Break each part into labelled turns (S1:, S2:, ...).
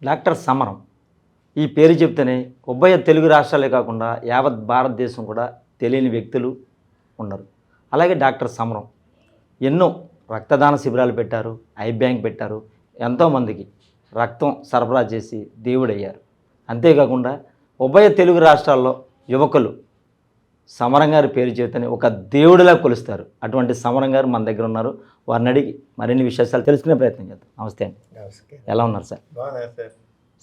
S1: Doctor సమరం ఈ పేరు చెప్తేనే ఉభయ తెలుగు రాష్ట్రాలే కాకుండా యావత్ భారతదేశం కూడా తెలియని వ్యక్తులు ఉన్నారు. అలాగే డాక్టర్ సమరం ఎన్నో రక్తదాన శిబిరాలు పెట్టారు, ఐ బ్యాంక్ పెట్టారు, ఎంతోమందికి రక్తం సరఫరా చేసి దేవుడయ్యారు. అంతేకాకుండా ఉభయ తెలుగు రాష్ట్రాల్లో యువకులు సమరం గారి పేరు చెబితేనే ఒక దేవుడిలా కొలుస్తారు. అటువంటి సమరం గారు మన దగ్గర ఉన్నారు. వారిని అడిగి మరిన్ని విశేషాలు తెలుసుకునే ప్రయత్నం చేద్దాం. నమస్తే అండి. ఎలా ఉన్నారు సార్?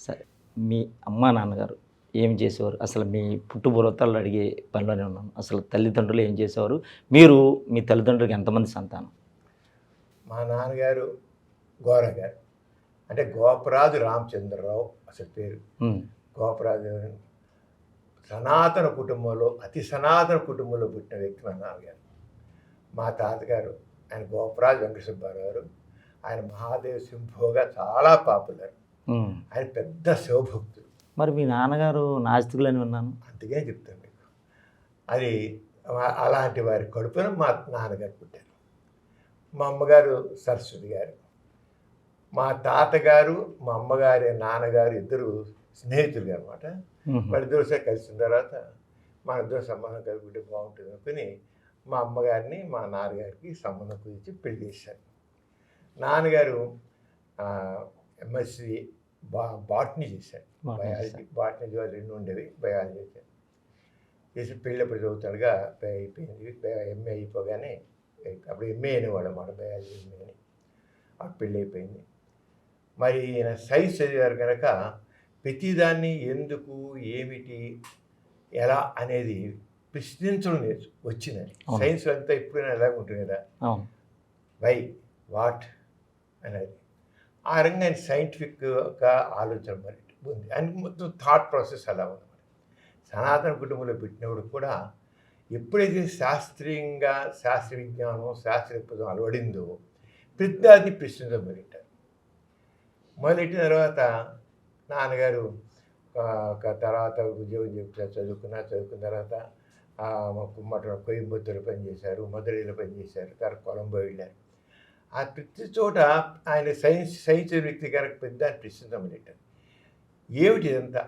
S1: సరే, మీ అమ్మా నాన్నగారు ఏం చేసేవారు? అసలు మీ పుట్టుపూర్వతాలు అడిగే పనిలోనే ఉన్నాను. అసలు తల్లిదండ్రులు ఏం చేసేవారు? మీరు మీ తల్లిదండ్రులకి ఎంతమంది సంతానం?
S2: మా నాన్నగారు గోర గారు, అంటే గోపరాజు రామచంద్రరావు అసలు పేరు. గోపరాజు సనాతన కుటుంబంలో, అతి సనాతన కుటుంబంలో పుట్టిన వ్యక్తి మా నాన్నగారు. మా తాతగారు ఆయన గోపరాజు వెంకట సుబ్బారావు గారు. ఆయన మహాదేవ్ సింహోగా చాలా పాపులర్. ఆయన పెద్ద శివభక్తుడు.
S1: మరి మీ నాన్నగారు నాస్తికులని విన్నాను.
S2: అందుకే చెప్తాను మీకు. అది అలాంటి వారి కడుపున మా నాన్నగారు పుట్టారు. మా అమ్మగారు సరస్వతి గారు. మా తాతగారు మా అమ్మగారి నాన్నగారు ఇద్దరు స్నేహితులు అనమాట. వాళ్ళిద్దరు కలిసిన తర్వాత మన ఇద్దరు సంబంధం కలుగుంటే బాగుంటుంది అనుకుని మా అమ్మగారిని మా నాన్నగారికి సంబంధం కుదిర్చి పెళ్లి చేశారు. నాన్నగారు ఎంఎస్సి బాటనీ చేశారు. బయాలజీ, బాటనీ రెండు ఉండేవి, బయాలజీ చేశారు. చేసి పెళ్ళి అప్పుడు చదువుతాడుగా అయిపోయింది. ఎంఏ అయిపోగానే, అప్పుడు ఎంఏ అనేవాడు అన్నమాట, బయాలజీ ఎంఏ అని. ఆ పెళ్ళి అయిపోయింది. మరి ఈయన సైన్స్ చదివారు కనుక ప్రతిదాన్ని ఎందుకు, ఏమిటి, ఎలా అనేది ప్రశ్నించడం వచ్చిందని. సైన్స్ అంతా ఎప్పుడైనా ఎలాగ ఉంటుంది కదా, వై, వాట్ అనేది. ఆ రంగా ఆయన సైంటిఫిక్గా ఆలోచన మరి ఉంది. ఆయన మొత్తం థాట్ ప్రాసెస్ అలా ఉన్నమాట. సనాతన కుటుంబంలో పెట్టినప్పుడు కూడా ఎప్పుడైతే శాస్త్రీయంగా శాస్త్ర విజ్ఞానం, శాస్త్రీయపదం అలవడిందో ప్రతిదాన్ని ప్రశ్నించడం మొదలెట్టిన తర్వాత నాన్నగారు తర్వాత ఉద్యోగం చదువుకున్న తర్వాత కోయంబత్తూరు పనిచేశారు, మధురైలో పనిచేశారు, తర్వాత కొలంబో వెళ్ళారు. ఆ ప్రతి చోట ఆయన సైన్స్ వ్యక్తి కనుక పెద్ద ప్రశ్నించడం మొదలెట్టారు. ఏమిటి ఇదంతా?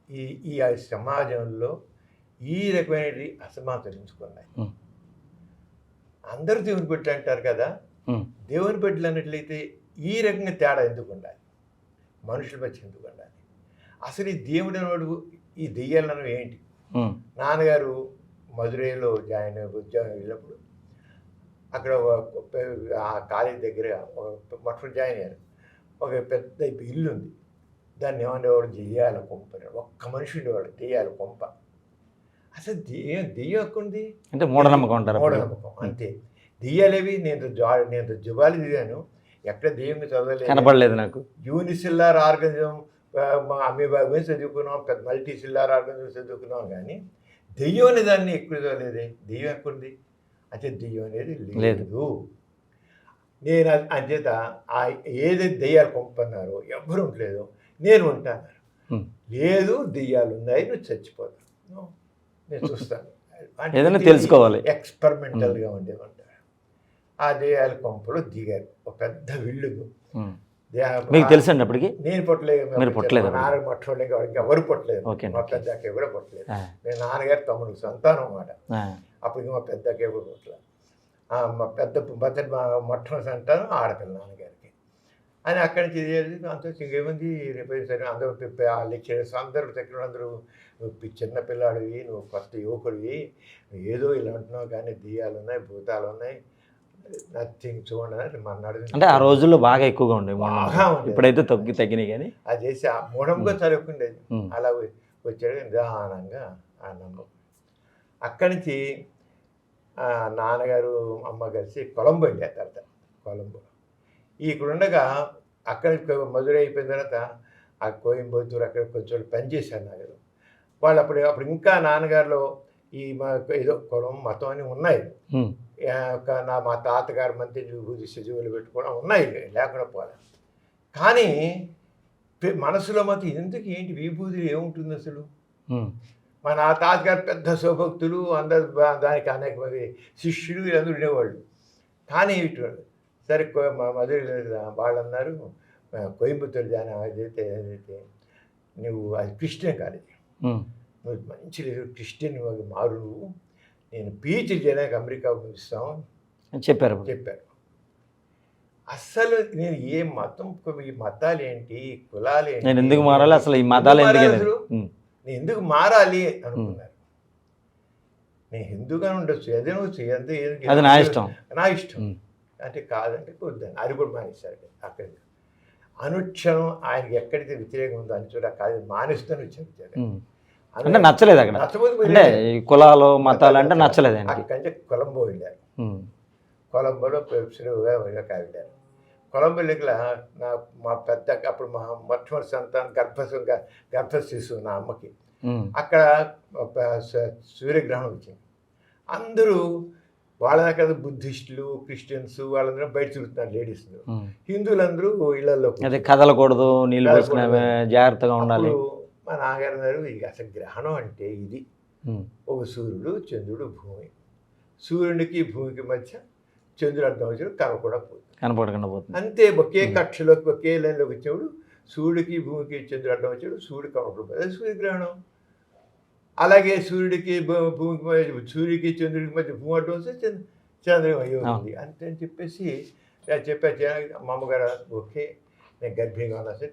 S2: ఈ సమాజంలో ఈ రకమైన అసమానతలు ఎంచుకున్నాయి. అందరూ దేవుని బిడ్డలు అంటారు కదా, దేవుని బిడ్డలు అన్నట్లయితే ఈ రకంగా తేడా ఎందుకు ఉండాలి? మనుషుల మధ్య ఎందుకు ఉండాలి? అసలు ఈ దేవుడు అనేవాడు, ఈ దెయ్యాలను ఏంటి? నాన్నగారు మధురైలో ఉద్యోగం వెళ్ళినప్పుడు అక్కడ ఆ కాలేజీ దగ్గర మొట్టమొదటి జాయిన్ అయ్యారు. ఒక పెద్ద ఇల్లు ఉంది. దాన్ని ఏమనేవాడు? దెయ్యాల కొంప. ఒక్క మనిషి ఉండేవాడు, దెయ్యాల కొంప. అసలు దెయ్యం ఎక్కడుంది
S1: అంటే మూఢనమ్మకం అంటారు.
S2: మూఢనమ్మకం అంతే. దెయ్యాలేవి నేను జువాలు దిగాను, ఎక్కడ దెయ్యం చదవలేదు,
S1: కనపడలేదు నాకు.
S2: యూనిసెల్లార్ ఆర్గనిజం, అమీబా గురించి చదువుకున్నాం, పెద్ద మల్టీ సెల్లార్ ఆర్గనిజం చదువుకున్నాం, కానీ దెయ్యం అనే దాన్ని ఎక్కువ చదవలేదే. దెయ్యం ఎక్కడుంది అంటే దెయ్యం అనేది లేదు. నేను అంచేత ఏదైతే దెయ్యాలు పంపన్నారో ఎవ్వరు ఉండలేదు, నేను ఉంటాను. లేదు, దెయ్యాలు ఉన్నాయి, నువ్వు చచ్చిపోతావు, నేను చూస్తాను.
S1: ఏదైనా తెలుసుకోవాలి.
S2: ఎక్స్పెరిమెంటల్గా ఉండేవంటారు. ఆ దెయ్యాల కొంపలో దిగారు. ఒక పెద్ద విల్లుగు.
S1: మీకు తెలుసండి అప్పటికి?
S2: నేను పుట్టలేదు, నాన్న పుట్టలేదు, వాడికి ఎవరు పుట్టలేదు. మా పెద్దకి ఎవరు పుట్టలేదు. నేను నాన్నగారు తమ్ముడు సంతానం అన్నమాట. అప్పటికి మా పెద్దకి ఎవరు పుట్టలేదు. మా మొదటి మొట్టమొదటి సంతానం ఆడపిల్ల నాన్నగారికి అని. అక్కడి నుంచి అంతా ఇంకేముంది, రేపు సరే అందరూ ఆ లెక్చరర్స్ అందరూ దగ్గర అందరూ, నువ్వు చిన్నపిల్లాడివి, నువ్వు కొత్త యువకుడివి, ఏదో ఇలా అంటున్నావు, కానీ దెయ్యాలు ఉన్నాయి, భూతాలు ఉన్నాయి, నథింగ్ చూడండి మన్నాడు. అంటే
S1: ఆ రోజుల్లో బాగా ఎక్కువగా ఉండేవి, ఇప్పుడైతే తగ్గినాయి. కానీ
S2: అది చేసి ఆ మూఢంగా చదువుకుండేది. అలా వచ్చాడు నిదానంగా ఆ నమ్మకం. అక్కడి నుంచి నాన్నగారు అమ్మ కలిసి కొలంబో వెళ్ళారు. తర్వాత కొలంబో ఇక్కడుండగా అక్కడ మధురై అయిపోయిన తర్వాత ఆ కోయంబత్తూరు అక్కడ కొంచెం పనిచేశారు నాన్నగారు. వాళ్ళు అప్పుడు ఇంకా నాన్నగారిలో ఈ ఏదో కులం మతం అని ఉన్నాయి. మా తాతగారు మంత్రి విభూతి సజీవులు పెట్టుకోవడం ఉన్నాయి, లేకుండా పోలే. కానీ మనసులో మాత్రం ఎందుకు, ఏంటి విభూతి ఏముంటుంది అసలు? మా తాతగారు పెద్ద శివభక్తులు, అందరు దానికి అనేక మంది శిష్యులు వీళ్ళందరూ ఉండేవాళ్ళు. కానీ ఇటు సరే మా మధుర వాళ్ళు అన్నారు, కోయంబత్తూరు జాయిన్ ఏదైతే నువ్వు అది క్రిస్టియన్ కాలేజ్, నువ్వు మంచి క్రిస్టియన్ మారు, నువ్వు నేను పీహెచ్డీ చేయడానికి అమెరికా పంపిస్తాం
S1: చెప్పారు.
S2: అస్సలు నేను ఏ మతం, ఈ మతాలు ఏంటి, కులాలు ఏంటి,
S1: నేను ఎందుకు మారాలి, అసలు ఈ మతాలు ఎందుకు,
S2: నేను ఎందుకు మారాలి అనుకున్నారు. నేను హిందూగానే ఉండొచ్చు, ఏదైనా
S1: అది నా ఇష్టం,
S2: నా ఇష్టం అంటే కాదంటే వద్దని అది కూడా మానేశారు. అక్కడ అనుక్షణం ఆయనకి ఎక్కడైతే వ్యతిరేకం ఉందో అని చూడ కాదు మానేస్తాను వచ్చారు.
S1: అంటే నచ్చలేదు అక్కడ, అంటే కులాలు మతాలు అంటే నచ్చలేదు.
S2: అక్కడంటే కొలంబో వెళ్ళారు. కొలంబోలో ప్రొఫెసర్గా వెళ్ళారు. కొలంబోకి మా పెద్ద అప్పుడు మా మొట్టమొదటి సంతానం గర్భశిశువు నా అమ్మకి. అక్కడ సూర్యగ్రహణం వచ్చింది. అందరూ వాళ్ళ దగ్గర బుద్ధిస్టులు, క్రిస్టియన్స్ వాళ్ళందరూ బయట తిరుగుతున్నారు, లేడీస్. హిందువులందరూ ఇళ్లలో
S1: అదే కదలకూడదు, నీళ్ళు పోసుకునే జాగ్రత్తగా ఉండాలి.
S2: మా నాన్నగారు అన్నారు, ఇక అసలు గ్రహణం అంటే ఇది, ఒక సూర్యుడు, చంద్రుడు, భూమి, సూర్యుడికి భూమికి మధ్య చంద్రుడు అర్థం వచ్చాడు
S1: కనపడకుండా పోతుంది
S2: అంతే. ఒకే కక్షలోకి ఒకే లైన్లోకి వచ్చేవాడు సూర్యుడికి భూమికి చంద్రుడు అర్థం వచ్చాడు, సూర్యుడు కనపడదు, అదే సూర్యగ్రహణం. అలాగే సూర్యుడికి భూమికి మధ్య, సూర్యుడికి చంద్రుడికి మధ్య భూమి అడ్డం వస్తే చంద్రుడు అయ్యింది అంతే అని చెప్పేసి చెప్పారు. మా అమ్మగారు ఓకే నేను గర్భిణిగా ఉన్నా సరే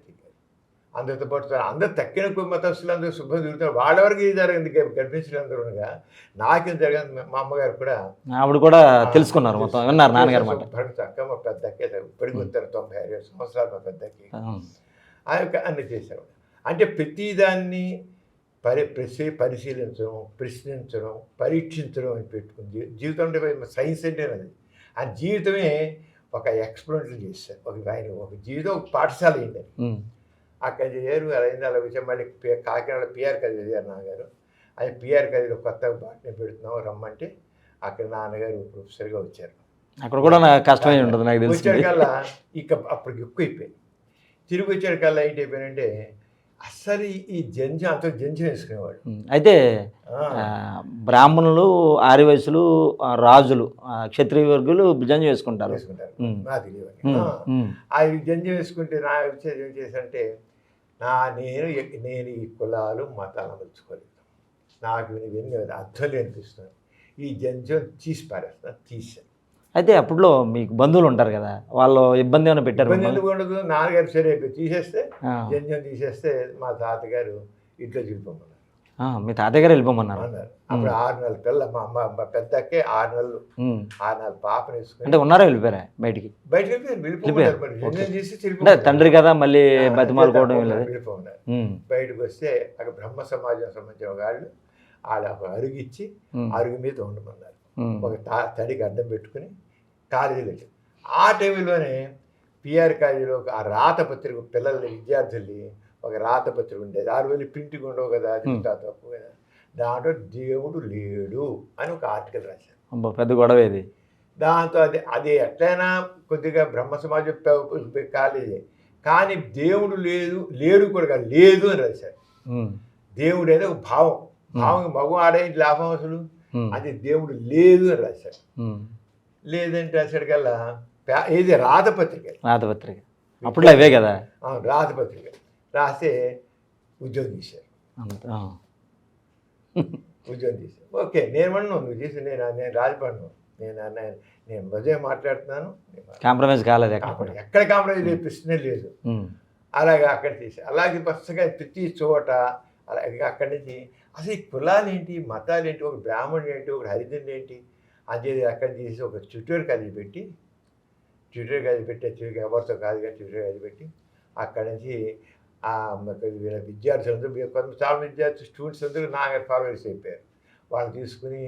S2: అందరితో పాటు అందరు తక్కిన మతస్థులు అందరూ శుభ్రం తిరుగుతారు, వాళ్ళవరకు ఇది జరిగింది గర్భిణీలు అందరూ ఉండగా నాకేం జరగదు. మా అమ్మగారు కూడా
S1: ఆవిడ కూడా తెలుసుకున్నారు, మొత్తం విన్నారు నాన్నగారు మాట.
S2: చక్క మా పెద్దక్కే ఇప్పటికి వస్తారు 95 సంవత్సరాలు మా పెద్దకి. ఆ యొక్క అన్ని చేశారు. అంటే ప్రతిదాన్ని పరిశీలించడం, ప్రశ్నించడం, పరీక్షించడం అని పెట్టుకుంది. జీవితం అంటే సైన్స్ అంటే అది, ఆ జీవితమే ఒక ఎక్స్పెరిమెంట్లు చేశారు. ఒక జీవితం ఒక పాఠశాల అయింది. అక్కడ చేరు అయింది. అలా వచ్చి మళ్ళీ కాకినాడ పిఆర్ కాలేజ్ చదివారు నాన్నగారు. అది పిఆర్ కాలేజీలో కొత్తగా బాటనీ పెడుతున్నాం రమ్మంటే అక్కడ నాన్నగారు ప్రొఫెసర్గా వచ్చారు.
S1: అక్కడ కూడా నాకు కష్టమై ఉంటుంది నాకు తెలిసి.
S2: వచ్చేకల్లా ఇక అప్పటికి ఎక్కువ అయిపోయింది. తిరిగి వచ్చేకల్లా ఏంటి అయిపోయిందంటే అస్సలు ఈ జంజం అంత జంజం వేసుకునేవాడు.
S1: అయితే బ్రాహ్మణులు, ఆర్యవైశ్యులు, రాజులు, క్షత్రియ వర్గులు జంజం వేసుకుంటారు.
S2: నాకు తెలియదు. ఆ జంజం వేసుకుంటే నా వచ్చేది ఏం చేశానంటే నేను ఈ కులాలు మతాలు అమర్చుకోలేదు, నాకు ఇవన్నీ అర్థం అనిపిస్తున్నాను, ఈ జంజం తీసి పారేస్తాను, తీసాను.
S1: అయితే అప్పుడులో మీకు బంధువులు ఉంటారు కదా, వాళ్ళు ఇబ్బంది ఏమైనా పెట్టారు?
S2: ఇబ్బంది ఎందుకు ఉండదు, నాన్నగారు సరే తీసేస్తే జంజం తీసేస్తే మా తాతగారు ఇంట్లో వెళ్ళిపోమన్నారు.
S1: మీ తాతయ్య గారు వెళ్ళిపోమన్నారు
S2: అన్నారు. అప్పుడు 6 నెలల పిల్ల మా అమ్మ పెద్దకే 6 నెలలు పాపను వేసుకుని.
S1: అంటే ఉన్నారా వెళ్ళిపోయారా బయటికి?
S2: వెళ్ళిపోయారు.
S1: తండ్రి కదా మళ్ళీ బతిమాలుకోవడం
S2: వెళ్ళిపోన్నారు. బయటకు వస్తే అక్కడ బ్రహ్మ సమాజం సంబంధించిన వాళ్ళు అరుగిచ్చి అరుగు మీద ఉండమన్నారు. ఒక తడికి అడ్డం పెట్టుకుని కాలేజీలో ఆ టైంలోనే పిఆర్ కాలేజీలో ఆ రాతపత్రిక పిల్లల్ని విద్యార్థుల్ని ఒక రాతపత్రిక ఉండేది. 6 వేలు ప్రింటింగ్ ఉండవు కదా, అది తప్పు కదా. దాంట్లో దేవుడు లేడు అని ఒక ఆర్టికల్ రాశారు.
S1: పెద్ద గొడవ ఇది.
S2: దాంతో అది ఎట్లయినా కొద్దిగా బ్రహ్మ సమాజం కాలేజీ, కానీ దేవుడు లేడు కూడా కాదు, లేదు అని రాశారు. దేవుడు అనేది ఒక భావం మగ ఆడే లాభం అసలు, అది దేవుడు లేదు అని రాశాడు. లేదంటే రాశాడు కల్లా ఏది రాతపత్రిక
S1: అప్పుడు అవే కదా,
S2: రాతపత్రిక రాస్తే ఉద్యోగం తీశారు. ఉద్యోగం తీశారు. ఓకే నేను నువ్వు చేసి నేను రాజపడను, నేను ఉదయం మాట్లాడుతున్నాను,
S1: కాంప్రమైజ్ కాలేదు,
S2: ఎక్కడ కాంప్రమైజ్ లేదు, ప్రశ్నే లేదు. అలాగే అక్కడ తీసి అలాగే బస్సుగా ప్రతి చోట అలాగే అక్కడి నుంచి అసలు ఈ కులాలు ఏంటి, మతాలు ఏంటి, ఒక బ్రాహ్మణుడు ఏంటి, ఒక హరిజనుడు ఏంటి అది అక్కడ తీసి ఒక ట్యూటర్ కాలేజీ పెట్టి ఎవరితో కాదు కానీ ట్యూటర్ కాలేజీ పెట్టి అక్కడి నుంచి విద్యార్థులందరూ చాలా స్టూడెంట్స్ అందరూ నాగారు ఫాలోవర్స్ అయిపోయారు. వాళ్ళు తీసుకుని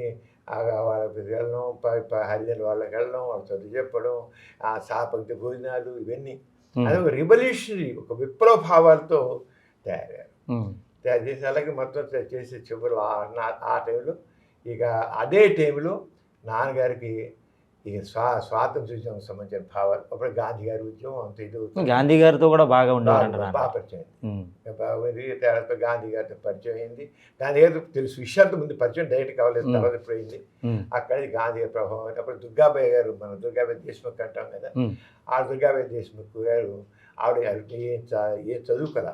S2: వాళ్ళకి వెళ్ళడం, హరిజనులు వాళ్ళకి వెళ్ళడం, వాళ్ళు చదువు చెప్పడం, ఆ సాపంక్తి భోజనాలు, ఇవన్నీ అది ఒక రివల్యూషనరీ, ఒక విప్లవ భావాలతో తయారు చేసి అలాగే మొత్తం చేసి చివరి ఆ టైంలో ఇక అదే టైంలో నాన్నగారికి ఇక స్వాతంత్ర్యం సంబంధించిన భావాలు అప్పుడు గాంధీ గారి ఉద్యమం అంత ఇది
S1: గాంధీ గారితో కూడా బాగా ఉండేవారు,
S2: బాగా పరిచయం అయింది. గాంధీ గారితో పరిచయం అయింది. గాంధీ గారితో తెలుసు విషయాలతో ముందు పరిచయం డైరెక్ట్ కావలేదు, తర్వాత పోయింది. అక్కడ గాంధీ గారి ప్రభావం. అప్పుడు దుర్గాబాయి గారు, మన దుర్గాబాయి దేశ్ముఖ్ అంటాం కదా, ఆ దుర్గాబాయి దేశ్ముఖ్ గారు ఆవిడ ఏ చదువు కదా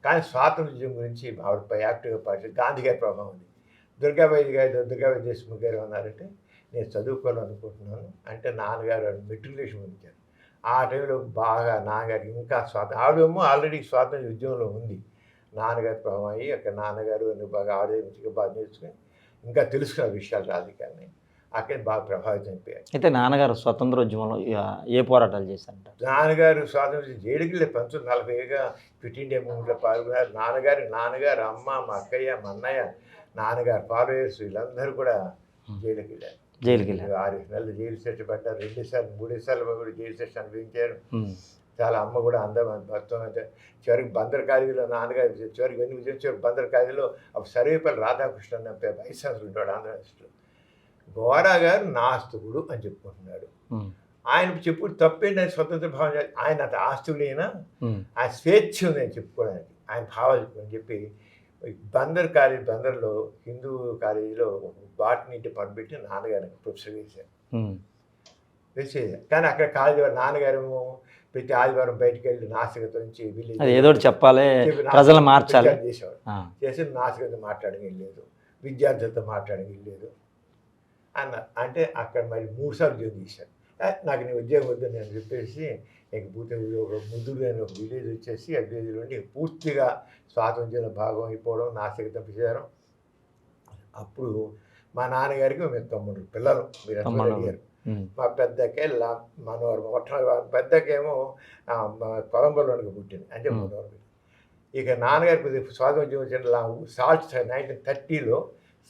S2: కానీ స్వాతంత్ర్యం గురించి ఆవిడ యాక్టివ్గా పాటి గాంధీ గారి ప్రభావం ఉంది. దుర్గాబాయి దేశ్ముఖ్ గారు ఉన్నారంటే నేను చదువుకోవాలనుకుంటున్నాను అంటే నాన్నగారు మెట్రికులేషన్ ఉంచారు. ఆ టైంలో బాగా నాన్నగారికి ఇంకా ఆవిడేమో ఆల్రెడీ స్వాతంత్ర ఉద్యమంలో ఉంది. నాన్నగారి ప్రభావం అయ్యి అక్కడ నాన్నగారు బాగా ఆవిడ బాగా నేర్చుకుని ఇంకా తెలుసుకున్న విషయాలు రాజకీయాన్ని అక్కడ బాగా ప్రభావితం అయిపోయారు.
S1: అయితే నాన్నగారు స్వతంత్రోద్యమంలో ఏ పోరాటాలు చేశారంట?
S2: నాన్నగారు స్వాతంత్రం జైలుకి 1940గా క్విట్ ఇండియా మూవ్మెంట్లో పాల్గొన్నారు. నాన్నగారు అమ్మ, మా అక్కయ్య, మా అన్నయ్య, నాన్నగారు ఫాలోయర్స్ వీళ్ళందరూ కూడా జైలుకి వెళ్ళారు. 6 నెలలు జైలు శిక్ష పడ్డారు. 2 సార్లు 3 సార్లు కూడా జైలు శిక్ష అనుభవించారు. చాలా అమ్మ కూడా మొత్తం అంటే చివరికి బందర్ కాలేజీలో నాన్నగారు చివరికి ఎన్ని విజయం చివరికి బందర్ కాలేజీలో అప్పుడు సర్వేపల్లి రాధాకృష్ణ వైస్ ఛాన్సలర్ ఉంటాడు ఆంధ్రప్రదేశ్లో. గోరా గారు నాస్తికుడు అని చెప్పుకుంటున్నాడు. ఆయన చెప్పుడు తప్పేంటి స్వతంత్ర భావం ఆయన అంత ఆస్తుడైనా ఆయన స్వేచ్ఛ ఉందని చెప్పుకోవడానికి ఆయన భావాలు అని చెప్పి బందర్లో హిందూ కాలేజీలో బాటనీ డిపార్ట్మెంట్ పెట్టి నాన్నగారికి ప్రొఫెసర్ వేసేది. కానీ అక్కడ కాలేజీ నాన్నగారేమో ప్రతి ఆదివారం బయటకు వెళ్ళి నాసికత నుంచి
S1: ఏదో చెప్పాలి, ప్రజలు మార్చాలి
S2: చేసేవాడు. చేసి నాసికత మాట్లాడడం వెళ్ళలేదు, విద్యార్థులతో మాట్లాడడం వెళ్ళలేదు అన్నారు. అంటే అక్కడ మళ్ళీ 3 సార్లు ఉద్యోగం తీశారు. నాకు నీ ఉద్యోగం వద్దు నేను చెప్పేసి పోతే ఒక ముదురు అని ఒక విలేజ్ వచ్చేసి ఆ విలేజ్ నుండి పూర్తిగా స్వాతంత్ర్యంలో భాగం అయిపోవడం, నాసికత విచారం. అప్పుడు మా నాన్నగారికి మేము 9 పిల్లలు, మీరు అడిగారు. మా పెద్దకే మనోహరం మొట్టమొదటి పెద్దకేమో కొలంబోలోనికి పుట్టింది అంటే మనోహరం. ఇక నాన్నగారికి స్వాతంత్ర్యం వచ్చిన సాల్ట్ 1930లో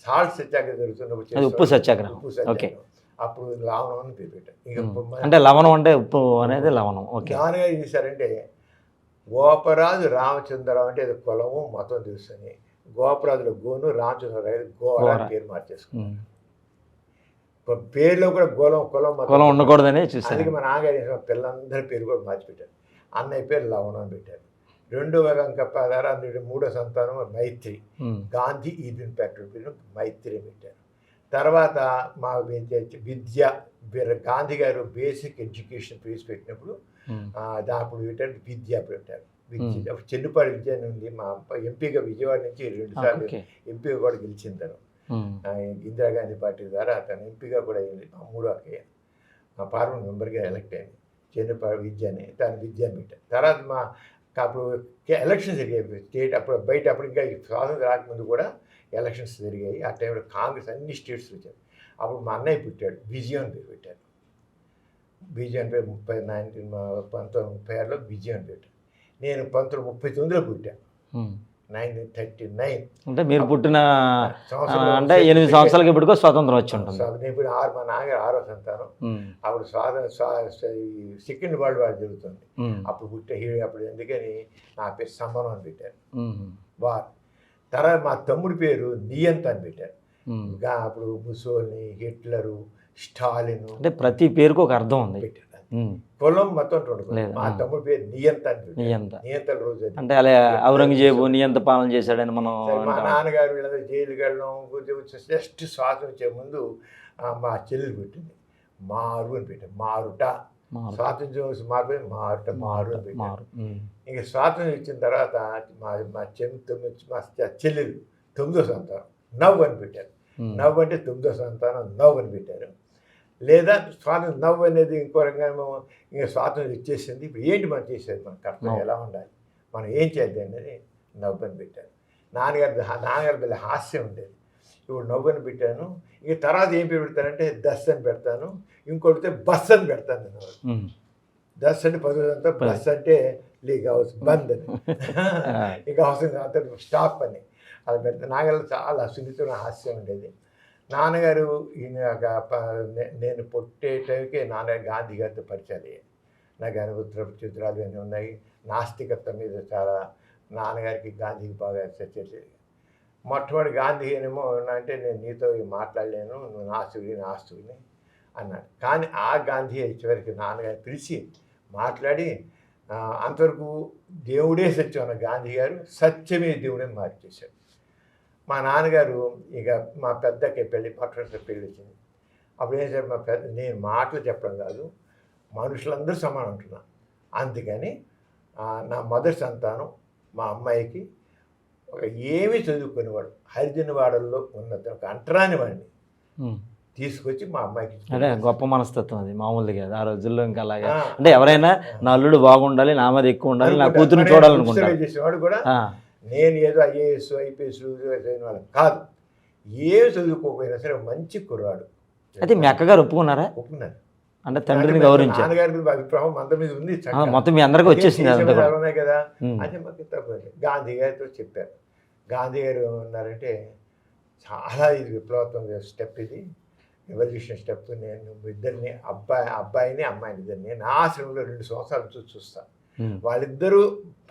S2: సాల్ట్ సత్యాగ్రహం జరుగుతున్నప్పుడు
S1: ఉప్పు సత్యాగ్రహం
S2: అప్పుడు లవణం అని పేరు పెట్టారు.
S1: అంటే లవణం అంటే ఉప్పు అనేది లవణం.
S2: నాన్నగారు ఏం చేశారంటే గోపరాజు రామచంద్రరావు అంటే అది కులము మతం తెలుస్తుంది. గోపరాజుల గోను రామచంద్రరావు గోరా పేరు మార్చేసుకున్నారు. పేరులో కూడా కులం
S1: ఉండకూడదని చూసారు.
S2: అందుకే మా నాన్నగారు పిల్లలందరి పేరు కూడా మార్చిపెట్టారు. అన్నయ్య పేరు లవణం పెట్టారు. 2వ పదారా 3వ సంతానం మైత్రి, గాంధీ ఈదిన్ ఫ్యాక్టరీ పేరు మైత్రి పెట్టారు. తర్వాత మా విద్య గాంధీ గారు బేసిక్ ఎడ్యుకేషన్ ఫీజు పెట్టినప్పుడు దాప్పుడు ఏంటంటే విద్య పెట్టారు. చెన్నుపాటి విద్య అని ఉంది. మా ఎంపీగా విజయవాడ నుంచి 2 సార్లు ఎంపీగా కూడా గెలిచింది తను. ఇందిరాగాంధీ పార్టీ ద్వారా అతను ఎంపీగా కూడా అయింది. మా 3వ అక్కయ్య మా పార్లమెంట్ మెంబర్గా ఎలక్ట్ అయింది. చెన్నుపాటి విద్య అని తను విద్య పెట్టారు. తర్వాత అప్పుడు ఎలక్షన్స్ జరిగాయి స్టేట్ అప్పుడు బయట. అప్పుడు ఇంకా స్వాతంత్రం రాకముందు కూడా ఎలక్షన్స్ జరిగాయి. ఆ టైంలో కాంగ్రెస్ అన్ని స్టేట్స్ వచ్చారు. అప్పుడు మా అన్నయ్య పుట్టాడు, విజయం పేరు పెట్టారు. విజయం పేరు 1936లో విజయం పెట్టారు. నేను 1939లో పుట్టాను, 1939.
S1: అంటే మీరు పుట్టిన అంటే 8 సంవత్సరాలకి ఇప్పటికో స్వాతంత్రం వచ్చి ఉంటుంది.
S2: ఇప్పుడు మా నాన్నగారు 6వ సంతానం. అప్పుడు సెకండ్ వరల్డ్ వార్ జరుగుతుంది. అప్పుడు అప్పుడు ఎందుకని నా పేరు సంబరం అని పెట్టారు వార్. తర్వాత మా తమ్ముడి పేరు నియంత అని పెట్టారు. అప్పుడు ముసోల్ని, హిట్లరు, స్టాలిన్
S1: అంటే ప్రతి పేరుకు ఒక అర్థం ఉంది.
S2: పెట్టారు. కులం మొత్తం మా తమ్ముడి పేరు నియంత అని నియంత రోజు
S1: అంటే అలా ఔరంగజేబు నియంత పాలన చేశాడని మనం.
S2: మా నాన్నగారు వీళ్ళందరూ జైలుకి వెళ్ళడం జస్ట్ శ్వాస వచ్చే ముందు మా చెల్లెలు పెట్టింది మారు అని పెట్టారు. మారుట స్వాతంత్ర్యం మారిపోయి మారు అని పెట్టారు. ఇంకా స్వాతంత్ర్యం ఇచ్చిన తర్వాత మా చెల్లెలు 9వ సంతానం నవ్వు అని పెట్టారు. నవ్వు అంటే 9వ సంతానం నవ్వు అని పెట్టారు. లేదా స్వాతంత్రం నవ్వు అనేది ఇంకో రంగం ఇంకా స్వాతంత్రం ఇచ్చేసింది. ఇప్పుడు ఏంటి మనం చేసేది, మన కర్తవ్యం ఎలా ఉండాలి, మనం ఏం చేద్దాం అనేది నవ్వు అని పెట్టారు. నాన్నగారి పిల్ల హాస్యం ఉండేది. ఇప్పుడు నవ్వు అని పెట్టాను. ఇక తర్వాత ఏం పేరు పెడతానంటే దస్ అని పెడతాను, ఇంకొకటి బస్ అని పెడతాను. నేను దస్ అంటే 10 రోజులంతా, బస్ అంటే లీక్ హౌస్ బంద్ అని, ఇంకా అవసరం అంతా స్టాప్ అని అది పెడతాను. నాన్నగారు చాలా సున్నితమైన హాస్యం ఉండేది. నాన్నగారు నేను పుట్టే టైంకి నాన్నగారు గాంధీ గారితో పరిచయాలు అయ్యాయి. నాకు అనుభూతుల చిత్రాలు అన్నీ ఉన్నాయి. నాస్తికత్వం మీద చాలా నాన్నగారికి గాంధీకి బాగా చర్చ జరిగాయి. మొట్టమొదటి గాంధీ ఏమో అంటే నేను నీతో మాట్లాడలేను, నువ్వు నాస్తికుని అన్నాడు. కానీ ఆ గాంధీ చివరికి నాన్నగారు పిలిచి మాట్లాడి అంతవరకు దేవుడే సత్యం అన్న గాంధీ గారు సత్యమే దేవుడే మార్చేశాడు. మా నాన్నగారు ఇక మా పెద్దకి మొట్టమొదటి పెళ్ళి వచ్చింది. అప్పుడు ఏం చెప్పి నేను మాటలు చెప్పడం కాదు, మనుషులందరూ సమానం అంటున్నా. అందుకని నా మొదటి సంతానం మా అమ్మాయికి ఒక ఏమీ చదువుకునేవాడు హరిజనవాడల్లో ఉన్న ఒక అంటరాని వాడిని తీసుకొచ్చి మా అమ్మాయికి
S1: అదే గొప్ప మనస్తత్వం అది మామూలుది కాదు ఆ రోజుల్లో. ఇంకా అలాగే అంటే ఎవరైనా నా అల్లుడు బాగుండాలి, నా మీద ఎక్కువ ఉండాలి, నా కూతురు చూడాలనుకుంటారు.
S2: చేసేవాడు కూడా నేను ఏదో ఐఏఎస్ ఐపీఎస్ చదివిన వాళ్ళం కాదు, ఏమి చదువుకోకపోయినా సరే మంచి కుర్రాడు.
S1: అయితే మీ అక్కగారు ఒప్పుకున్నారా?
S2: ఒప్పుకున్నారు.
S1: అంటే తండ్రిని గౌరవించారు.
S2: నాన్నగారి అభిప్రాయం అంత మీద ఉంది,
S1: మొత్తం మీ అందరికీ వచ్చేసింది
S2: ఉన్నాయి కదా అని మాకు తప్పదు. గాంధీ గారితో చెప్పారు. గాంధీ గారు ఏమన్నారంటే చాలా ఇది విప్లవాత్మక స్టెప్, ఇది రెవల్యూషన్ స్టెప్. నేను ఇద్దరిని అబ్బాయిని అమ్మాయిని ఇద్దరిని నా ఆశ్రమంలో 2 సంవత్సరాలు చూస్తాను. వాళ్ళిద్దరూ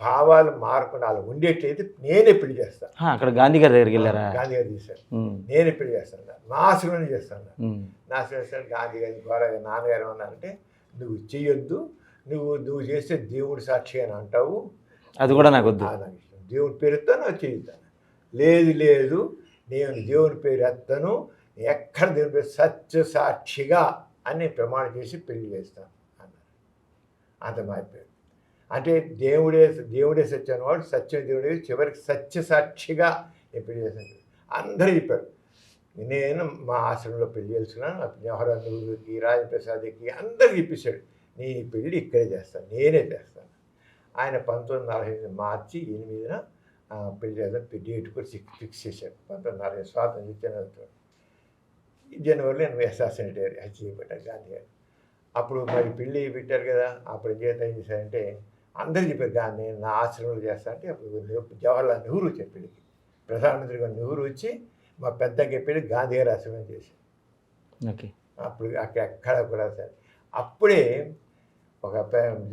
S2: భావాలు మారకుండా వాళ్ళు ఉండేట్లయితే నేనే పెళ్లి చేస్తాను.
S1: అక్కడ గాంధీ గారి దగ్గరికి వెళ్ళారా?
S2: గాంధీ గారు చేశారు. నేనే పెళ్లి చేస్తాను, నా ఆశ్రమం చేస్తాను. నా ఆశ్రమం గాంధీ గారి గౌరవ నాన్నగారు ఏమన్నారంటే నువ్వు చెయ్యొద్దు, నువ్వు చేస్తే దేవుడి సాక్షి అని అంటావు,
S1: అది కూడా నాకు వద్దు,
S2: నాకు ఇష్టం, దేవుడి పేరుతో నాకు చేయిస్తాను. లేదు నేను దేవుని పేరు ఎత్తను, ఎక్కడ దేవుని పేరు సత్య సాక్షిగా అని ప్రమాణం చేసి పెళ్లి చేస్తాను అన్నారు. అంత మారిపోయాడు. అంటే దేవుడే సత్యం అన్నవాడు, సత్యం దేవుడే చివరికి సత్య సాక్షిగా నేను పెళ్లి చేస్తాను. అందరూ చెప్పారు. నేను మా ఆశ్రమంలో పెళ్లి చేసుకున్నాను, జవహర్లాల్ నెహ్రూకి, రాజప్రసాద్కి అందరికి చెప్పేశాడు నీ పెళ్ళి ఇక్కడే చేస్తాను, నేనే చేస్తాను. ఆయన 1948 మార్చి 8న పెళ్లి చేద్దాం డేట్ కూడా ఫిక్స్ చేశాడు. 1940 స్వాతంత్రం ఇచ్చిన జనవరిలో నేను అసాసినేట్ చేయబడ్డాను గాంధీ గారు. అప్పుడు మరి పెళ్ళి పెట్టారు కదా, అప్పుడు ఏం చేశారంటే అందరూ చెప్పారు గాంధీ నేను నా ఆశ్రమంలో చేస్తా అంటే అప్పుడు జవహర్లాల్ నెహ్రూ వచ్చారు పెళ్ళికి. ప్రధానమంత్రిగా నెహ్రూ వచ్చి మా పెద్దకి పెళ్ళి గాంధీ గారు ఆశ్రమం చేశారు.
S1: ఓకే.
S2: అప్పుడు ఎక్కడ కూడా సరే అప్పుడే ఒక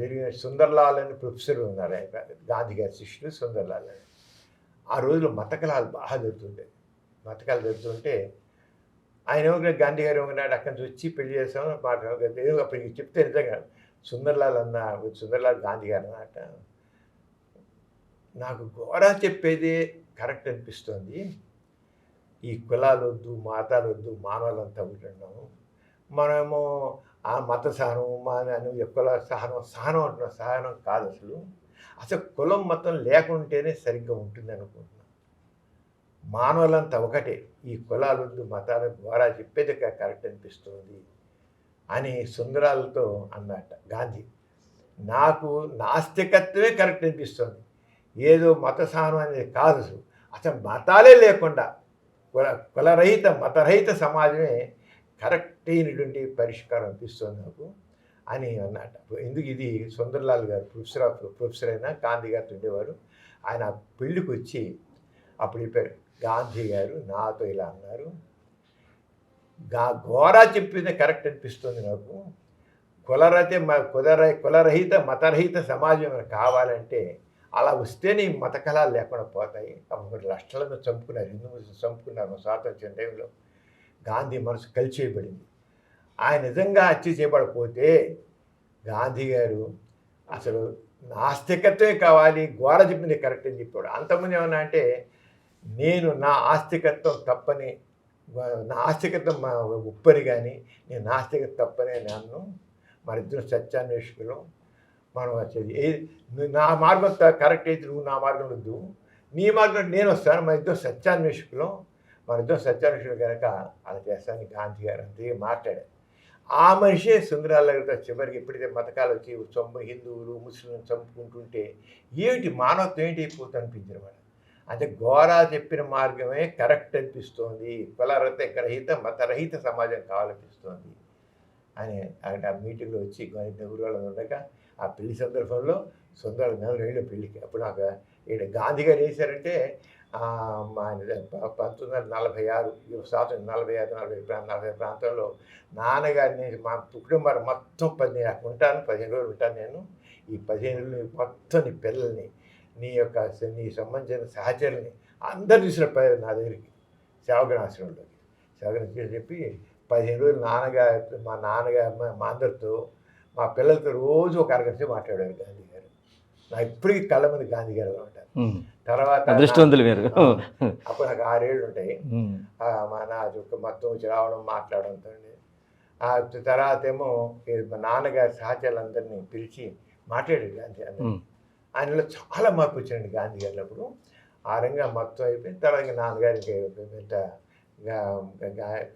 S2: జరిగిన సుందర్లాల్ అని ప్రొఫెసర్ ఉన్నారు, ఆయన గాంధీ గారి శిష్యుడు సుందర్లాల్ అని. ఆ రోజుల్లో మతకలాలు బాగా జరుగుతుంటాయి. మతకాలు జరుగుతుంటే ఆయన ఏమో గాంధీ గారు ఏమన్నాడు అక్కడి నుంచి వచ్చి పెళ్లి చేస్తామని మాట అప్పుడు చెప్తే నిజంగా సుందర్లాల్ గాంధీ గారు అన్నమాట, నాకు ఘోరా చెప్పేది కరెక్ట్ అనిపిస్తుంది. ఈ కులాలు వద్దు, మతాలు వద్దు, మానవులంతా ఉంటున్నాము. మనమేమో ఆ మత సహనం కుల సహనం అంటున్నాం, సహనం కాదు అసలు కులం మతం లేకుంటేనే సరిగ్గా ఉంటుంది అనుకుంటున్నాం. మానవులంతా ఒకటే, ఈ కులాలు వద్దు, మతాల ద్వారా చెప్పేది కరెక్ట్ అనిపిస్తుంది అని సుందరాలతో అన్నట్ట గాంధీ. నాకు నాస్తికత్వమే కరెక్ట్ అనిపిస్తుంది, ఏదో మత సహనం అనేది కాదు, అసలు మతాలే లేకుండా కులరహిత మతరహిత సమాజమే కరెక్ట్ అయినటువంటి పరిష్కారం అనిపిస్తుంది నాకు అని అన్నట్ట. ఎందుకు ఇది సుందర్లాల్ గారు ప్రొఫెసర్ అయినా గాంధీ గారితో ఉండేవారు. ఆయన పెళ్ళికి వచ్చి అప్పుడు చెప్పారు గాంధీ గారు నాతో ఇలా అన్నారు, ఘోరా చెప్పిందే కరెక్ట్ అనిపిస్తుంది నాకు, కులరహిత మతరహిత సమాజం కావాలంటే అలా వస్తేనే ఈ మత కళాలు లేకుండా పోతాయి. అప్పుడు లక్షలను చంపుకున్నారు, హిందూ ముస్లిం చంపుకున్నారు స్వాతంత్ర్యం టైంలో. గాంధీ మనసు కలిచేయబడింది. ఆయన నిజంగా హత్య చేయబడిపోతే గాంధీ గారు అసలు నాస్తికత్వమే కావాలి, గోడ చెప్పింది కరెక్ట్ అని చెప్పాడు. అంతకుముందు ఏమన్నా అంటే నేను నా ఆస్తికత్వం తప్పని, నా ఆస్తికత్వం ఉప్పని కానీ నేను నాస్తికత తప్పని నన్ను మన ఇద్దరు సత్యాన్వేషకులు మనం వచ్చేది నా మార్గం కరెక్ట్ అయితే నువ్వు నా మార్గం వద్దు, నీ మార్గం నేను వస్తాను, మన ఇద్దరు సత్యాన్వేషకులు కనుక అలా చేస్తాను గాంధీ గారు అంతే మాట్లాడారు. ఆ మనిషే సుందరాల గారితో చివరికి ఎప్పుడైతే మతకాలు వచ్చి హిందువులు ముస్లింలు చంపుకుంటుంటే ఏమిటి మానవత్వం ఏంటి అయిపోతుంది అనిపించిన వాడు. అంటే ఘోరా చెప్పిన మార్గమే కరెక్ట్ అనిపిస్తోంది, కులరహిత మతరహిత సమాజం కావాలనిపిస్తోంది అని అక్కడ ఆ మీటింగ్లో వచ్చి నెహ్రూ ఉండగా ఆ పెళ్లి సందర్భంలో సుందర నెహ్రూ పెళ్ళికి అప్పుడు నాకు ఇక్కడ గాంధీ గారు వేశారంటే 1946 స్వాతంత్రం 40 ప్రాంతంలో నాన్నగారిని మా కుటుంబాన్ని మొత్తం 15 రోజులు ఉంటాను నేను, ఈ 15 రోజులు మొత్తం నీ పిల్లల్ని నీ సంబంధించిన సహచరుల్ని అందరు చూసిన నా దగ్గరికి సేవగ్రాశ్రమంలోకి సేవగ్రం చెప్పి 15 రోజులు మా నాన్నగారు మా అందరితో మా పిల్లలతో రోజు ఒక అరగంట మాట్లాడారు గాంధీ గారు. నా ఇప్పటికీ కళ్ళ మంది గాంధీ గారు ఉంటారు. తర్వాత
S1: అదృష్టవంతులు మీరు.
S2: అప్పుడు నాకు 6 ఏళ్ళు ఉంటాయి. నా మొత్తం వచ్చి రావడం మాట్లాడడంతో ఆ తర్వాత ఏమో మా నాన్నగారి సహచరులందరినీ పిలిచి మాట్లాడారు గాంధీ అందరినీ. ఆయనలో చాలా మార్పు వచ్చిందండి గాంధీ గారిలో అప్పుడు. ఆ రంగా మొత్తం అయిపోయిన తర్వాత ఇంక నాన్నగారికి